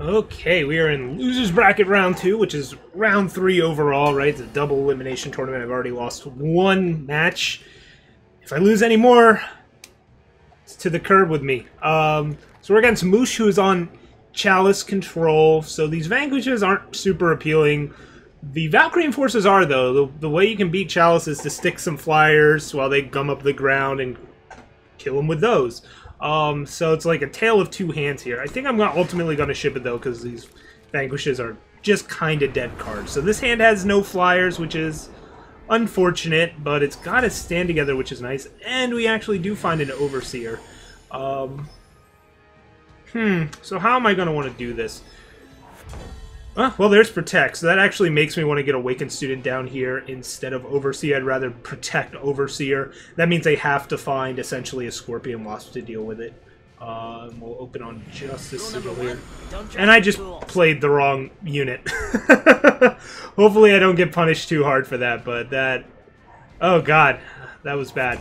Okay, we are in losers bracket round 2, which is round 3 overall, right? It's a double elimination tournament. I've already lost one match. If I lose any more, it's to the curb with me. So we're against Moosh, who is on Chalice control. So these Vanquishes aren't super appealing. The Valkyrie Enforcers are, though. The way you can beat Chalice is to stick some flyers while they gum up the ground and kill them with those. So it's like a tale of two hands here. I think I'm ultimately going to ship it, though, because these Vanquishes are just kind of dead cards. So this hand has no flyers, which is unfortunate, but it's got to stand together, which is nice. And we actually do find an Overseer. So how am I going to want to do this? Well, there's Protect, so that actually makes me want to get Awakened Student down here instead of Overseer. I'd rather Protect Overseer. That means I have to find, essentially, a Scorpion Wasp to deal with it. We'll open on Justice Sigil here. And I just played the wrong unit. Hopefully I don't get punished too hard for that, but that... Oh, God. That was bad.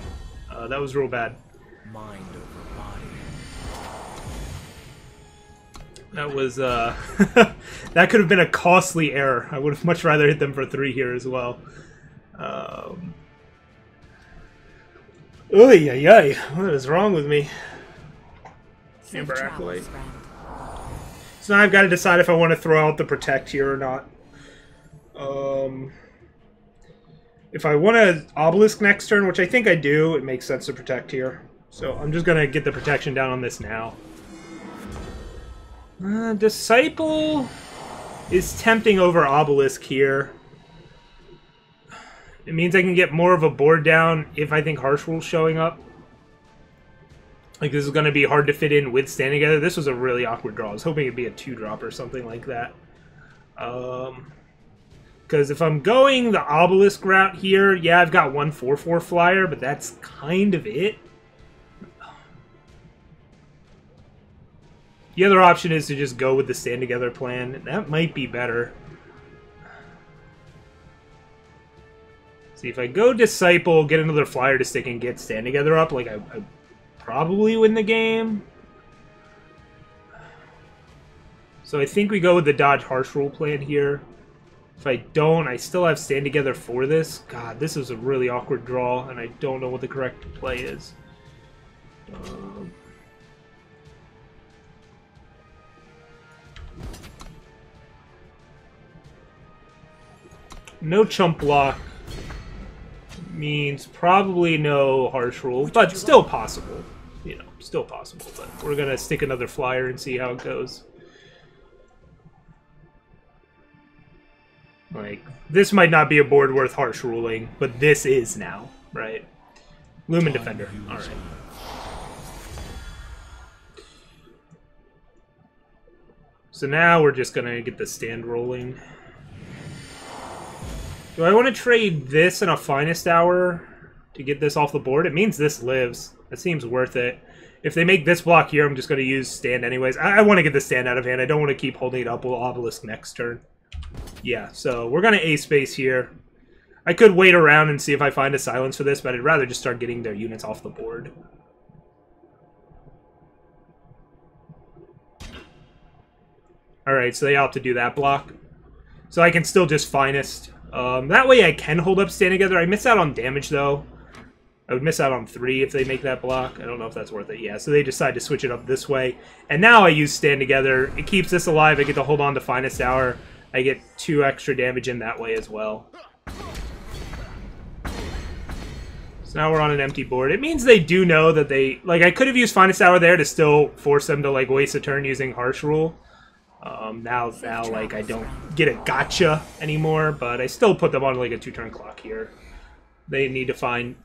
That was real bad. Mind over body. That was, that could have been a costly error. I would have much rather hit them for 3 here as well. Oy, ay, ay. What is wrong with me? Amber Acolyte. So now I've got to decide if I want to throw out the Protect here or not. If I want to Obelisk next turn, which I think I do, it makes sense to Protect here. So I'm just going to get the protection down on this now. Disciple is tempting over Obelisk here. It means I can get more of a board down if I think Harsh Rule's showing up. Like, this is going to be hard to fit in with Stand Together. This was a really awkward draw. I was hoping it'd be a 2-drop or something like that. Because if I'm going the Obelisk route here, yeah, I've got one 4/4 flyer, but that's kind of it. The other option is to just go with the Stand Together plan. That might be better. See, if I go Disciple, get another flyer to stick and get Stand Together up, like I probably win the game. So I think we go with the Dodge Harsh Rule plan here. If I don't, I still have Stand Together for this. God, this is a really awkward draw, and I don't know what the correct play is. No chump block means probably no Harsh Rule, but still possible. You know, still possible. But we're going to stick another flyer and see how it goes. Like, this might not be a board worth Harsh Ruling, but this is now, right? Lumen Defender. Alright. So now we're just going to get the stand rolling. Do I want to trade this and a Finest Hour to get this off the board? It means this lives. That seems worth it. If they make this block here, I'm just going to use stand anyways. I want to get the stand out of hand. I don't want to keep holding it up with Obelisk next turn. Yeah, so we're going to A-space here. I could wait around and see if I find a silence for this, but I'd rather just start getting their units off the board. Alright, so they opt to do that block. So I can still just Finest. That way I can hold up Stand Together. I miss out on damage, though. I would miss out on 3 if they make that block. I don't know if that's worth it. Yeah, so they decide to switch it up this way. And now I use Stand Together. It keeps this alive. I get to hold on to Finest Hour. I get 2 extra damage in that way as well. So now we're on an empty board. It means they do know that they... Like, I could have used Finest Hour there to still force them to, like, waste a turn using Harsh Rule. Now, like, I don't get a gotcha anymore, but I still put them on, like, a 2-turn clock here. They need to find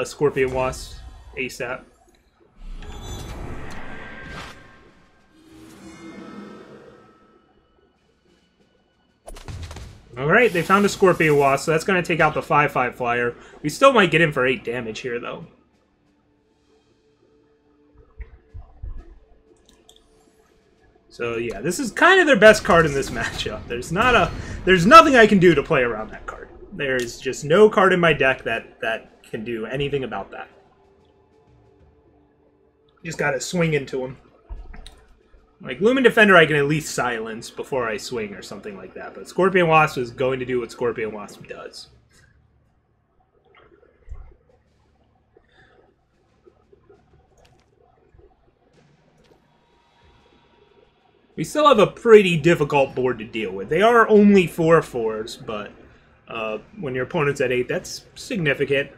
Scorpion Wasp ASAP. Alright, they found a Scorpion Wasp, so that's going to take out the 5/5 flyer. We still might get him for 8 damage here, though. So yeah, this is kind of their best card in this matchup. There's nothing I can do to play around that card. There is just no card in my deck that can do anything about that. Just gotta swing into him. Like, Lumen Defender I can at least silence before I swing or something like that. But Scorpion Wasp is going to do what Scorpion Wasp does. We still have a pretty difficult board to deal with. They are only 4/4s, but when your opponent's at 8, that's significant.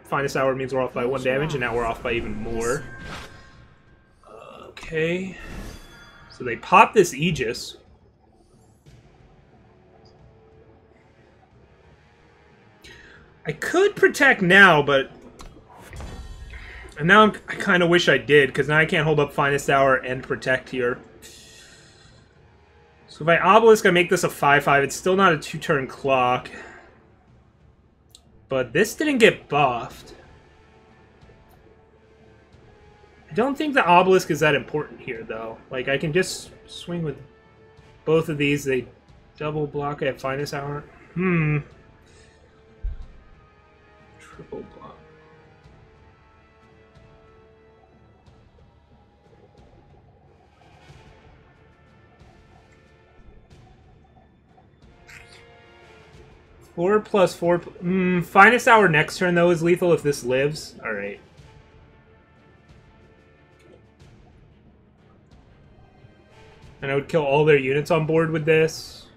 Finest Hour means we're off by 1 damage, and now we're off by even more. Okay. So they pop this Aegis. I could protect now, but... And now I kind of wish I did, because now I can't hold up Finest Hour and protect here. So if I Obelisk, I make this a 5/5. It's still not a 2-turn clock. But this didn't get buffed. I don't think the Obelisk is that important here, though. Like, I can just swing with both of these. They double block at Finest Hour. Triple block. Four plus 4... Finest Hour next turn, though, is lethal if this lives. Alright. And I would kill all their units on board with this.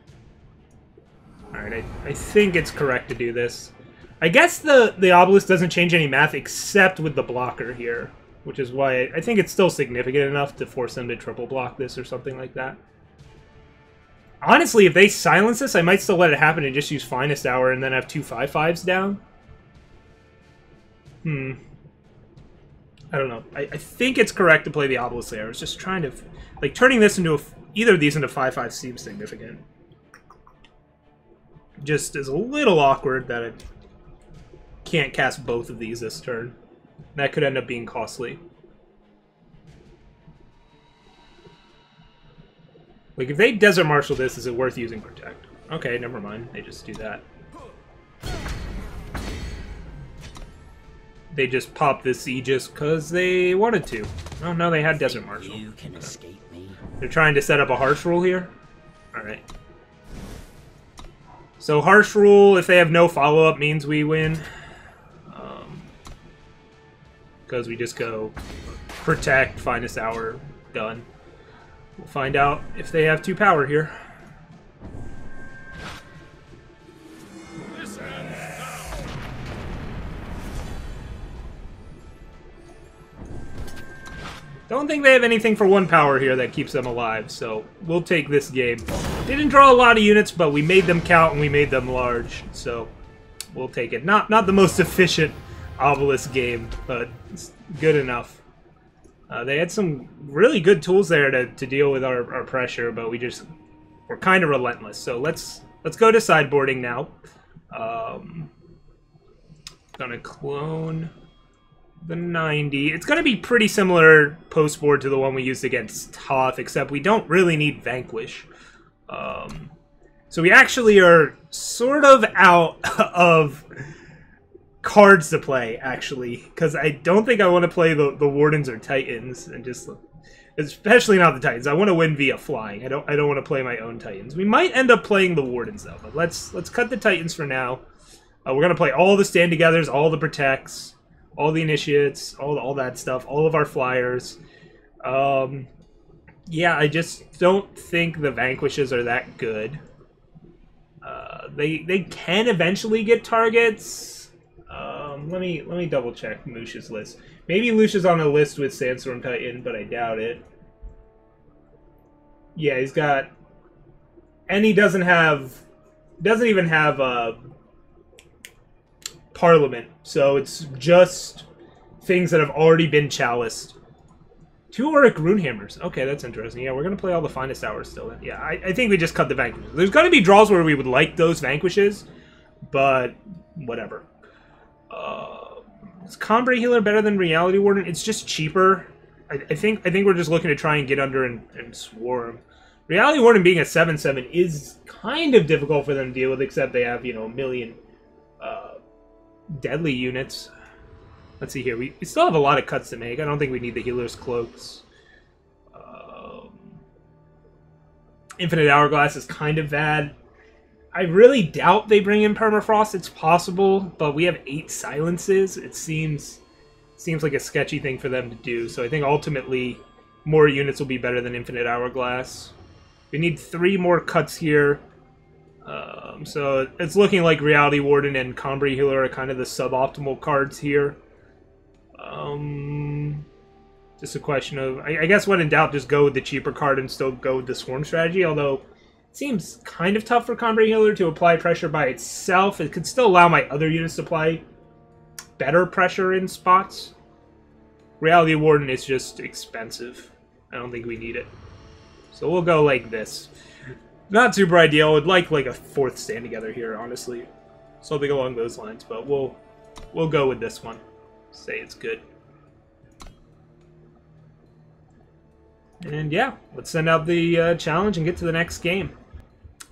Alright, I think it's correct to do this. I guess the Obelisk doesn't change any math except with the blocker here. Which is why I think it's still significant enough to force them to triple block this or something like that. Honestly, if they silence this, I might still let it happen and just use Finest Hour and then have 2 5/5s down. I don't know. I think it's correct to play the Obelisk there. I was just trying to... Like, turning this into either of these into 5/5 seems significant. Just is a little awkward that I can't cast both of these this turn. That could end up being costly. Like, if they Desert Marshal this, is it worth using Protect? Okay, never mind. They just do that. They just pop this Aegis because they wanted to. Oh, no, they had Desert Marshal. You can escape me. They're trying to set up a Harsh Rule here? Alright. So Harsh Rule, if they have no follow-up, means we win. Because we just go Protect, Finest Hour, done. We'll find out if they have 2 power here. Don't think they have anything for 1 power here that keeps them alive, so we'll take this game. Didn't draw a lot of units, but we made them count and we made them large, so we'll take it. Not the most efficient Obelisk game, but it's good enough. They had some really good tools there to deal with our pressure, but we're kind of relentless. So let's go to sideboarding now. Gonna clone the 90. It's gonna be pretty similar post board to the one we used against Toth, except we don't really need Vanquish. So we actually are sort of out of cards to play, actually, because I don't think I want to play the Wardens or Titans, and just especially not the Titans. I want to win via flying. I don't want to play my own Titans. We might end up playing the Wardens though, but let's cut the Titans for now. We're gonna play all the stand togethers, all the protects, all the initiates, all that stuff, all of our flyers. Yeah, I just don't think the Vanquishes are that good. They can eventually get targets. Let me double check Moosh's list. Maybe Lucia's on a list with Sandstorm Titan, but I doubt it. Yeah, he's got, and he doesn't even have Parliament, so it's just things that have already been chaliced. 2 Auric Runehammers. Okay, that's interesting. Yeah, we're gonna play all the Finest Hours still then. Yeah, I think we just cut the Vanquishes. There's gonna be draws where we would like those Vanquishes, but whatever. Is Combray Healer better than Reality Warden? It's just cheaper. I think we're just looking to try and get under and swarm. Reality Warden being a 7/7 is kind of difficult for them to deal with, except they have, you know, a million deadly units. Let's see here. We still have a lot of cuts to make. I don't think we need the Healer's Cloaks. Infinite Hourglass is kind of bad. I really doubt they bring in Permafrost. It's possible, but we have 8 silences. It seems like a sketchy thing for them to do. So I think ultimately more units will be better than Infinite Hourglass. We need 3 more cuts here. So it's looking like Reality Warden and Combray Healer are kind of the suboptimal cards here. Just a question of, I guess when in doubt, just go with the cheaper card and still go with the Swarm strategy, although it seems kind of tough for Combray Healer to apply pressure by itself. It could still allow my other units to apply better pressure in spots. Reality Warden is just expensive. I don't think we need it. So we'll go like this. Not super ideal. I'd like a 4th stand together here, honestly. Something along those lines, but we'll go with this one. Say it's good. And yeah, let's send out the challenge and get to the next game.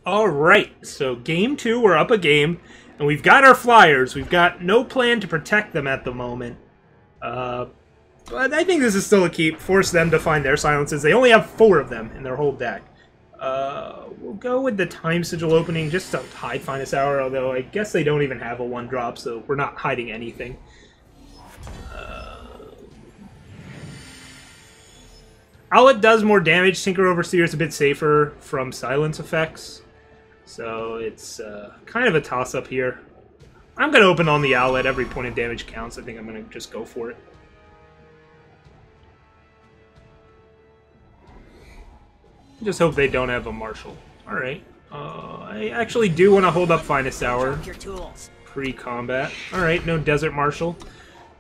Alright, so game 2, we're up a game, and we've got our flyers. We've got no plan to protect them at the moment. But I think this is still a keep. Force them to find their silences. They only have 4 of them in their whole deck. We'll go with the Time Sigil opening just to hide Finest Hour, although I guess they don't even have a 1-drop, so we're not hiding anything. Owlet does more damage. Tinker Overseer is a bit safer from silence effects. So it's kind of a toss-up here. I'm going to open on the Owlet. Every point of damage counts. I think I'm going to just go for it. Just hope they don't have a Marshal. Alright. I actually do want to hold up Finest Hour pre-combat. Alright, no Desert Marshal.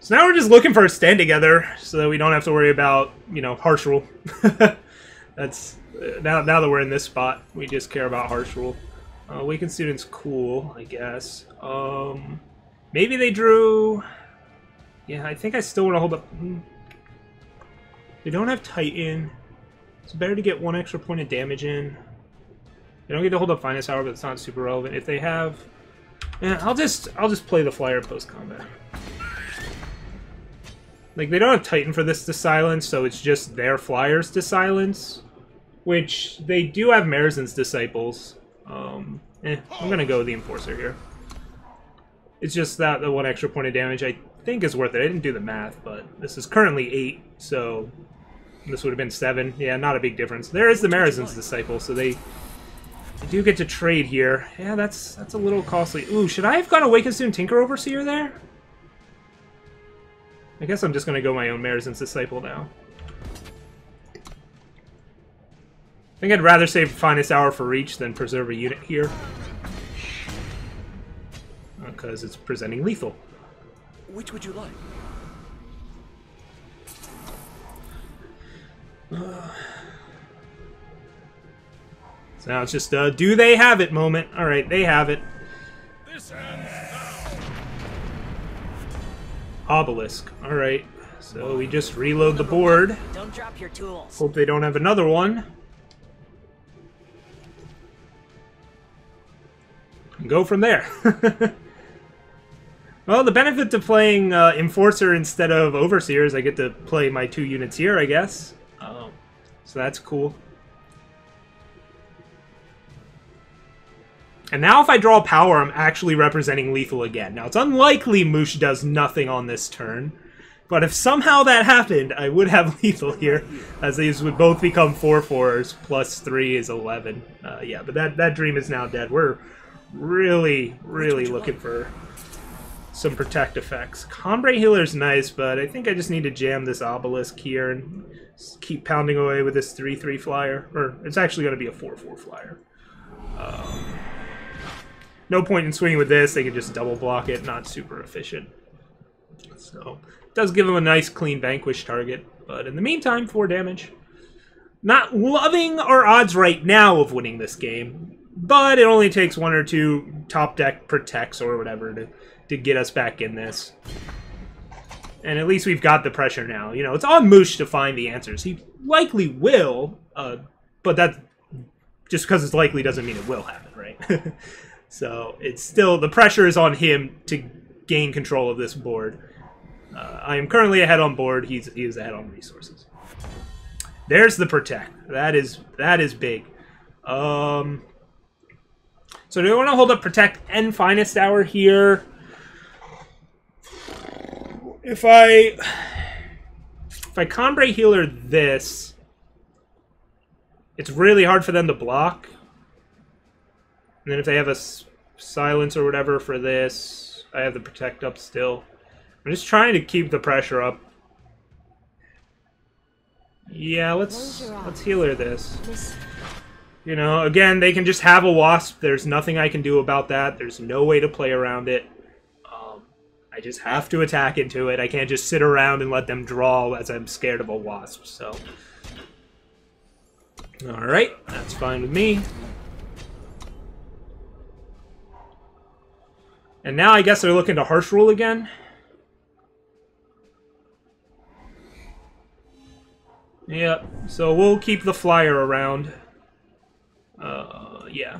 So now we're just looking for a stand together so that we don't have to worry about, you know, Harsh Rule. That's now that we're in this spot, we just care about Harsh Rule. Awakened Student's cool, I guess. Maybe they drew... Yeah, I think I still want to hold up... They don't have Titan. It's better to get 1 extra point of damage in. They don't get to hold up Finest Hour, but it's not super relevant. If they have... Yeah, I'll just play the flyer post-combat. Like, they don't have Titan for this to silence, so it's just their flyers to silence. Which, they do have Marizen's Disciples. I'm gonna go with the Enforcer here. It's just that the 1 extra point of damage I think is worth it. I didn't do the math, but this is currently 8, so this would have been 7. Yeah, not a big difference. There is the Marizen's Disciple, so they do get to trade here. Yeah, that's a little costly. Ooh, should I have gone Awakened Student Tinker Overseer there? I guess I'm just going to go my own Marizen's Disciple now. I think I'd rather save Finest Hour for Reach than preserve a unit here. Because it's presenting lethal. Which would you like? So now it's just a do they have it moment. Alright, they have it. This ends now. Obelisk. Alright, so we just reload the board. Don't drop your tools. Hope they don't have another one. And go from there. Well, the benefit to playing Enforcer instead of Overseer is I get to play my 2 units here, I guess. So that's cool. And now if I draw power, I'm actually representing lethal again. Now, it's unlikely Moosh does nothing on this turn. But if somehow that happened, I would have lethal here, as these would both become 4/4s, plus 3 is 11. Yeah, but that dream is now dead. We're really looking for some protect effects. Combray Healer's nice, but I think I just need to jam this Obelisk here and keep pounding away with this 3/3 flyer. Or, it's actually going to be a 4/4 flyer. No point in swinging with this. They can just double block it. Not super efficient. So, it does give them a nice clean Vanquish target. But in the meantime, 4 damage. Not loving our odds right now of winning this game. But it only takes 1 or 2 top deck protects or whatever to get us back in this. And at least we've got the pressure now. You know, it's on Moosh to find the answers. He likely will. But that just because it's likely doesn't mean it will happen, right? So it's still, the pressure is on him to gain control of this board. I am currently ahead on board. He is ahead on resources. There's the protect. That is big. So do we want to hold up Protect and Finest Hour here? If I Combre Healer this, it's really hard for them to block. And then if they have a Silence or whatever for this, I have the Protect up still. I'm just trying to keep the pressure up. Yeah, let's healer this. You know, again, they can just have a Wasp. There's nothing I can do about that. There's no way to play around it. I just have to attack into it. I can't just sit around and let them draw as I'm scared of a Wasp, so. Alright, that's fine with me. And now I guess they're looking to Harsh Rule again. Yep, so we'll keep the flyer around. Yeah.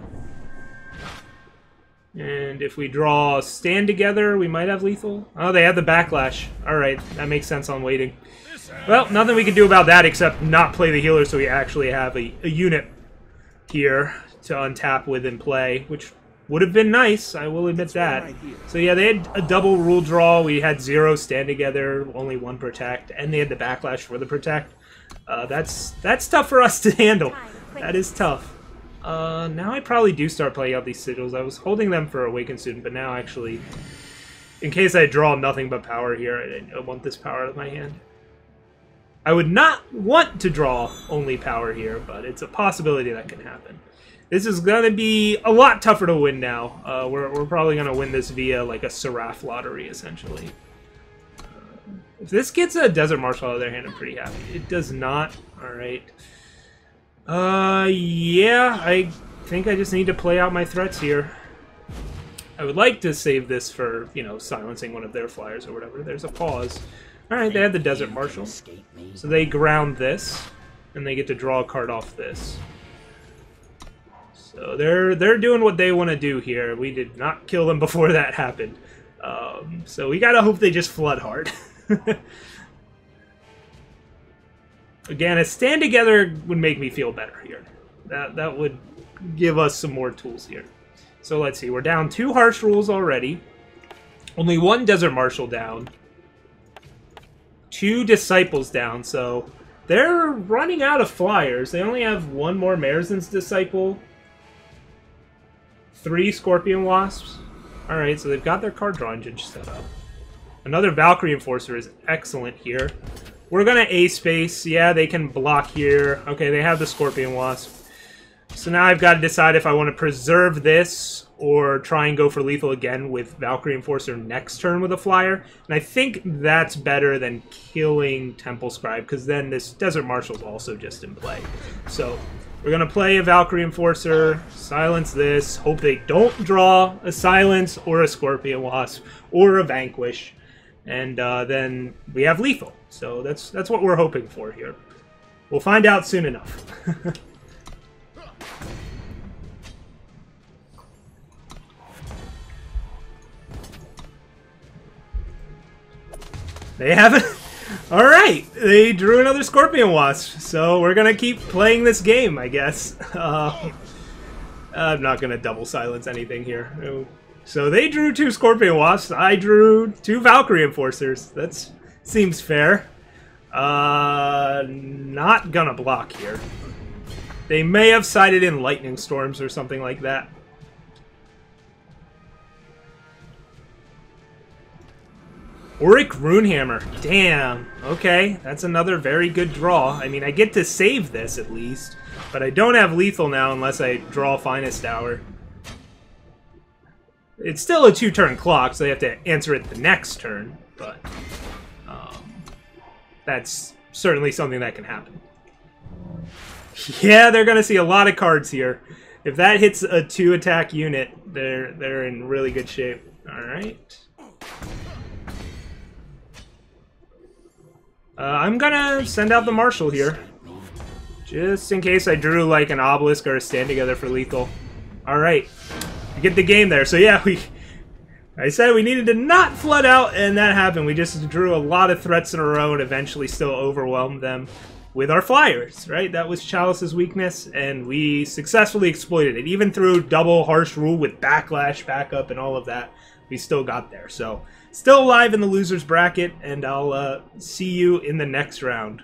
And if we draw Stand Together, we might have lethal. Oh, they have the Backlash. Alright, that makes sense on waiting. Well, nothing we can do about that except not play the healer so we actually have a unit here to untap with and play, which would have been nice, I will admit that. So yeah, they had a double rule draw. We had 0 Stand Together, only 1 Protect, and they had the Backlash for the Protect. That's tough for us to handle. That is tough. Now I probably do start playing out these sigils. I was holding them for Awakened Student, but now actually, in case I draw nothing but power here, I want this power out of my hand. I would not want to draw only power here, but it's a possibility that can happen. This is going to be a lot tougher to win now. We're probably going to win this via like a Seraph lottery, essentially. If this gets a Desert Marshal out of their hand, I'm pretty happy. It does not. Alright. Yeah, I think I just need to play out my threats here. I would like to save this for, you know, silencing one of their flyers or whatever. There's a pause. Alright, they have the Desert Marshal. So they ground this, and they get to draw a card off this. So they're doing what they want to do here. We did not kill them before that happened. So we gotta hope they just flood hard. Again, a Stand Together would make me feel better here. That would give us some more tools here. So let's see, we're down 2 Harsh Rules already. Only 1 Desert Marshal down. 2 Disciples down, so they're running out of flyers. They only have 1 more Marezin's Disciple. 3 Scorpion Wasps. Alright, so they've got their card draw engine set up. Another Valkyrie Enforcer is excellent here. We're gonna A-space. Yeah, they can block here. Okay, they have the Scorpion Wasp. So now I've got to decide if I want to preserve this or try and go for lethal again with Valkyrie Enforcer next turn with a flyer. And I think that's better than killing Temple Scribe, because then this Desert Marshal's also just in play. So we're going to play a Valkyrie Enforcer, silence this, hope they don't draw a Silence or a Scorpion Wasp or a Vanquish. And then we have lethal. So that's what we're hoping for here. We'll find out soon enough. They haven't. All right, they drew another Scorpion Wasp, so we're gonna keep playing this game, I guess. I'm not gonna double silence anything here. No. So they drew 2 Scorpion Wasps. I drew 2 Valkyrie Enforcers. That seems fair. Not gonna block here. They may have sided in Lightning Storms or something like that. Auric Runehammer. Damn. Okay, that's another very good draw. I mean, I get to save this at least, but I don't have lethal now unless I draw Finest Hour. It's still a 2-turn clock, so they have to answer it the next turn, but that's certainly something that can happen. Yeah, they're going to see a lot of cards here. If that hits a 2-attack unit, they're in really good shape. All right. I'm gonna send out the Marshal here. Just in case I drew like an Obelisk or a Stand Together for lethal. Alright. We get the game there. So yeah, I said we needed to not flood out, and that happened. We just drew a lot of threats in a row and eventually still overwhelmed them. with our flyers, right? That was Chalice's weakness, and we successfully exploited it. Even through double harsh rule with backlash, backup, and all of that, we still got there. So, still alive in the loser's bracket, and I'll see you in the next round.